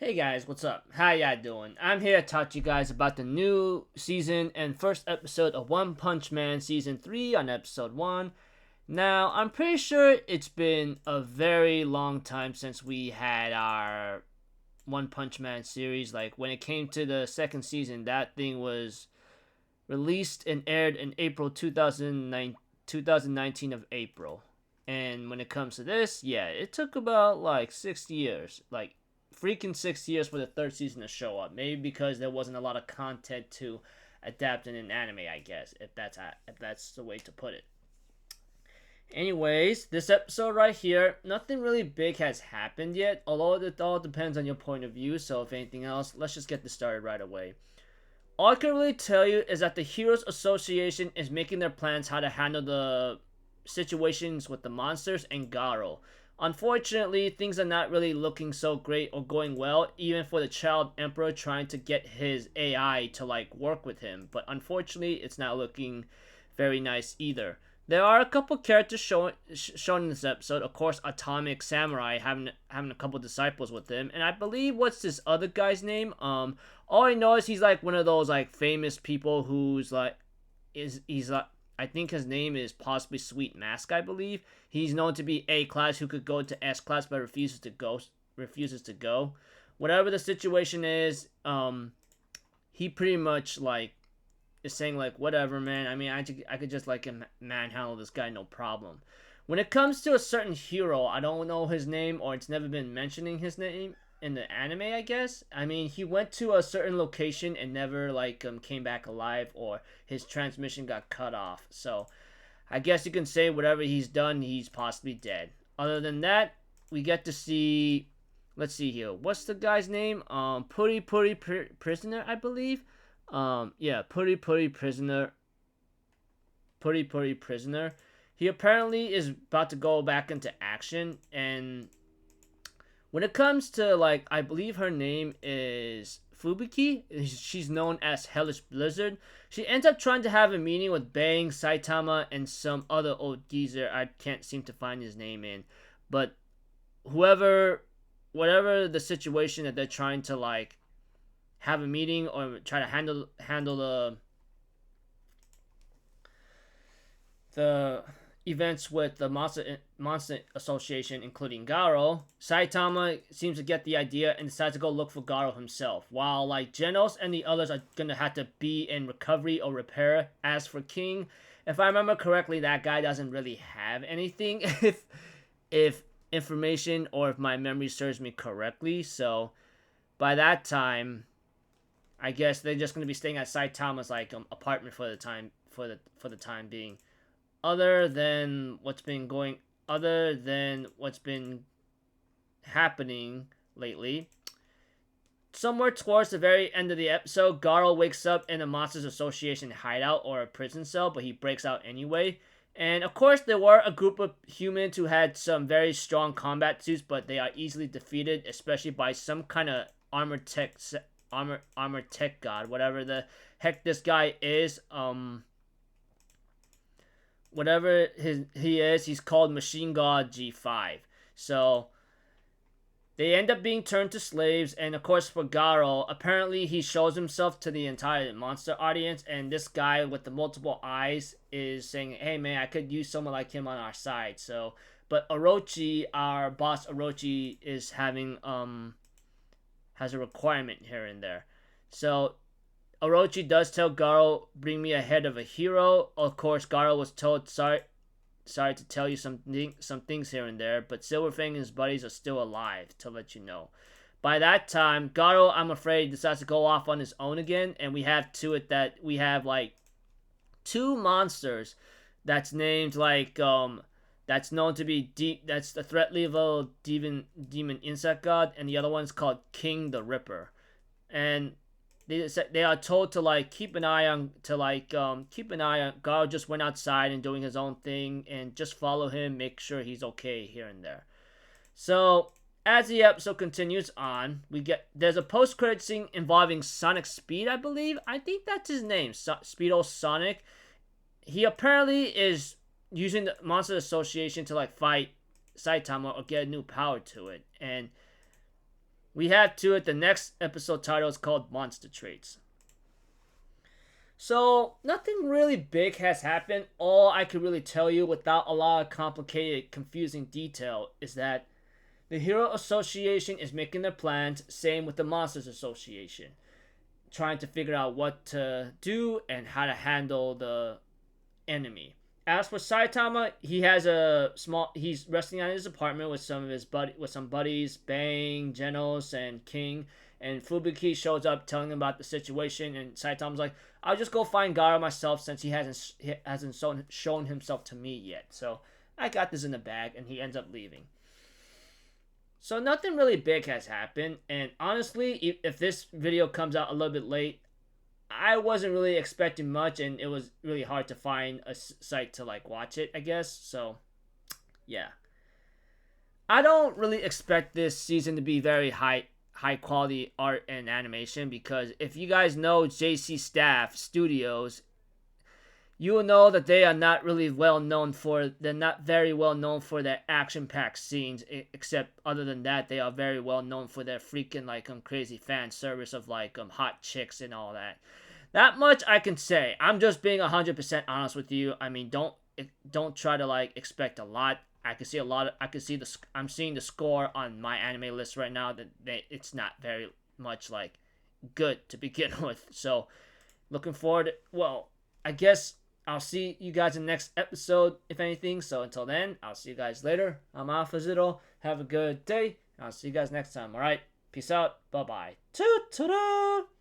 Hey guys, what's up? How y'all doing? I'm here to talk to you guys about the new season and first episode of One Punch Man Season 3 on episode 1. Now, I'm pretty sure it's been a very long time since we had our One Punch Man series. Like, when it came to the second season, that thing was released and aired in April 2019 of April. And when it comes to this, yeah, it took about like 6 years. Like, freaking 6 years for the third season to show up. Maybe because there wasn't a lot of content to adapt in an anime, I guess, if that's the way to put it. Anyways, this episode right here, nothing really big has happened yet, although it all depends on your point of view, so if anything else, let's just get this started right away. All I can really tell you is that the Heroes Association is making their plans how to handle the situations with the monsters and Garo. Unfortunately, things are not really looking so great or going well, even for the Child Emperor trying to get his AI to like work with him. But unfortunately, it's not looking very nice either. There are a couple characters shown in this episode. Of course, Atomic Samurai having a couple disciples with him, and I believe what's this other guy's name? All I know is he's like one of those like famous people who's like he's like I think his name is possibly Sweet Mask. I believe he's known to be A class who could go to S class but refuses to go. Refuses to go. Whatever the situation is, he pretty much like is saying like whatever, man. I mean, I could just like manhandle this guy, no problem. When it comes to a certain hero, I don't know his name or it's never been mentioning his name in the anime. I guess. I mean, he went to a certain location and never like came back alive, or his transmission got cut off. So I guess you can say whatever he's done, he's possibly dead. Other than that, we get to see. Let's see here. What's the guy's name? Puri Prisoner, I believe. Yeah, Puri Prisoner. Puri Prisoner. He apparently is about to go back into action, and when it comes to like, I believe her name is Fubuki. She's known as Hellish Blizzard. She ends up trying to have a meeting with Bang, Saitama, and some other old geezer. I can't seem to find his name in, but whoever, whatever the situation that they're trying to like have a meeting or try to handle the events with the Monster Association, including Garo, Saitama seems to get the idea and decides to go look for Garo himself. While like Genos and the others are gonna have to be in recovery or repair. As for King, if I remember correctly, that guy doesn't really have anything. If information or if my memory serves me correctly, so by that time, I guess they're just gonna be staying at Saitama's like apartment for the time being. Other than what's been happening lately, somewhere towards the very end of the episode, Garo wakes up in a Monsters Association hideout or a prison cell, but he breaks out anyway. And of course, there were a group of humans who had some very strong combat suits, but they are easily defeated, especially by some kind of armor tech god, whatever the heck this guy is. Whatever he is, he's called Machine God G5. So they end up being turned to slaves, and of course for Garo, apparently he shows himself to the entire monster audience, and this guy with the multiple eyes is saying, hey man, I could use someone like him on our side. So, but Orochi, our boss Orochi, is having has a requirement here and there. So Orochi does tell Garo, bring me ahead of a hero. Of course, Garo was told, sorry to tell you some things here and there, but Silverfang and his buddies are still alive, to let you know. By that time, Garo, I'm afraid, decides to go off on his own again, and we have we have like two monsters that's named like that's known to be deep. That's the threat level demon insect god, and the other one's called King the Ripper, and they are told to like keep an eye on Garo just went outside and doing his own thing, and just follow him, make sure he's okay here and there. So as the episode continues on, there's a post-credit scene involving Sonic Speed, I believe. I think that's his name, Speedo Sonic. He apparently is using the Monster Association to like fight Saitama or get a new power to it, and we have to it. The next episode title is called Monster Traits. So, nothing really big has happened. All I can really tell you without a lot of complicated, confusing detail is that the Hero Association is making their plans, same with the Monsters Association. Trying to figure out what to do and how to handle the enemy. As for Saitama, he's resting out in his apartment with some buddies, Bang, Genos, and King. And Fubuki shows up telling him about the situation, and Saitama's like, I'll just go find Gaara myself since he hasn't shown himself to me yet. So I got this in the bag, and he ends up leaving. So nothing really big has happened, and honestly, if this video comes out a little bit late, I wasn't really expecting much, and it was really hard to find a site to like watch it, I guess. So yeah, I don't really expect this season to be very high quality art and animation, because if you guys know JC Staff Studios, you will know that they are not really they're not very well known for their action-packed scenes, except other than that, they are very well known for their freaking like crazy fan service of like hot chicks and all that. That much I can say. I'm just being 100% honest with you. I mean, don't try to like expect a lot. I'm seeing the score on my anime list right now that it's not very much like good to begin with. So, looking forward. Well, I guess I'll see you guys in the next episode, if anything. So until then, I'll see you guys later. I'm Alpha Zitto. Have a good day. I'll see you guys next time. All right. Peace out. Bye bye. Ta-ta-da!